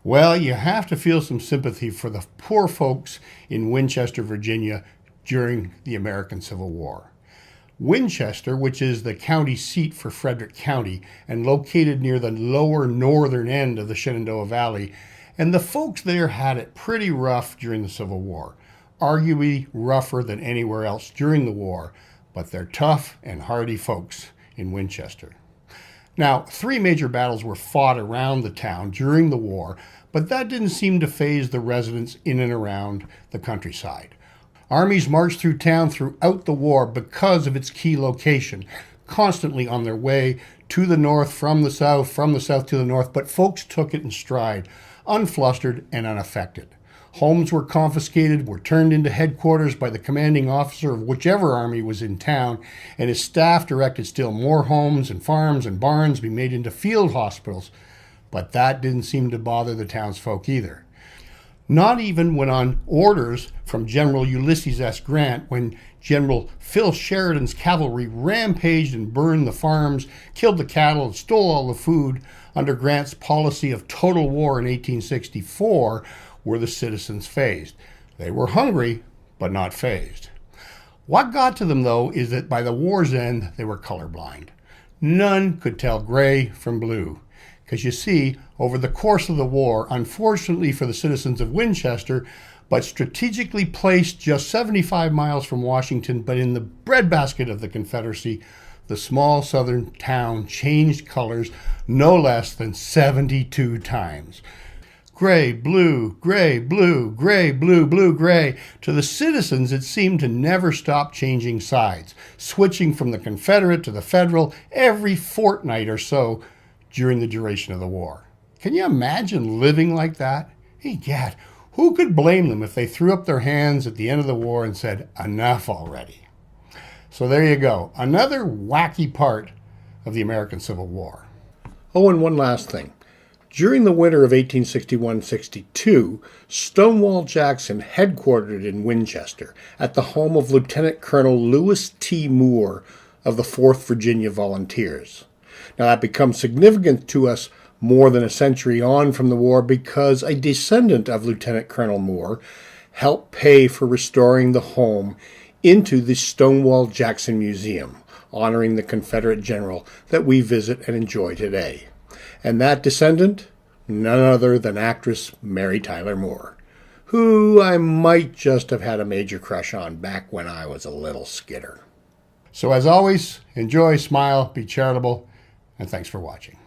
Well, you have to feel some sympathy for the poor folks in Winchester, Virginia during the American Civil War. Winchester, which is the county seat for Frederick County and located near the lower northern end of the Shenandoah Valley, and the folks there had it pretty rough during the Civil War, arguably rougher than anywhere else during the war, but they're tough and hardy folks in Winchester. Now, 3 major battles were fought around the town during the war, but that didn't seem to faze the residents in and around the countryside. Armies marched through town throughout the war because of its key location, constantly on their way to the north from the south to the north, but folks took it in stride, unflustered and unaffected. Homes were confiscated, were turned into headquarters by the commanding officer of whichever army was in town, and his staff directed still more homes and farms and barns be made into field hospitals. But that didn't seem to bother the townsfolk either. Not even when on orders from General Ulysses S. Grant, when General Phil Sheridan's cavalry rampaged and burned the farms, killed the cattle, and stole all the food under Grant's policy of total war in 1864, were the citizens fazed. They were hungry, but not fazed. What got to them, though, is that by the war's end, they were colorblind. None could tell gray from blue. Because you see, over the course of the war, unfortunately for the citizens of Winchester, but strategically placed just 75 miles from Washington, but in the breadbasket of the Confederacy, the small southern town changed colors no less than 72 times. Gray, blue, gray, blue, gray, blue, blue, gray. To the citizens, it seemed to never stop changing sides, switching from the Confederate to the Federal every fortnight or so during the duration of the war. Can you imagine living like that? Egad, who could blame them if they threw up their hands at the end of the war and said, enough already? So there you go, another wacky part of the American Civil War. Oh, and one last thing. During the winter of 1861-62, Stonewall Jackson headquartered in Winchester at the home of Lieutenant Colonel Lewis T. Moore of the 4th Virginia Volunteers. Now that becomes significant to us more than a century on from the war because a descendant of Lieutenant Colonel Moore helped pay for restoring the home into the Stonewall Jackson Museum, honoring the Confederate general that we visit and enjoy today. And that descendant, none other than actress Mary Tyler Moore, who I might just have had a major crush on back when I was a little skidder. So as always, enjoy, smile, be charitable, and thanks for watching.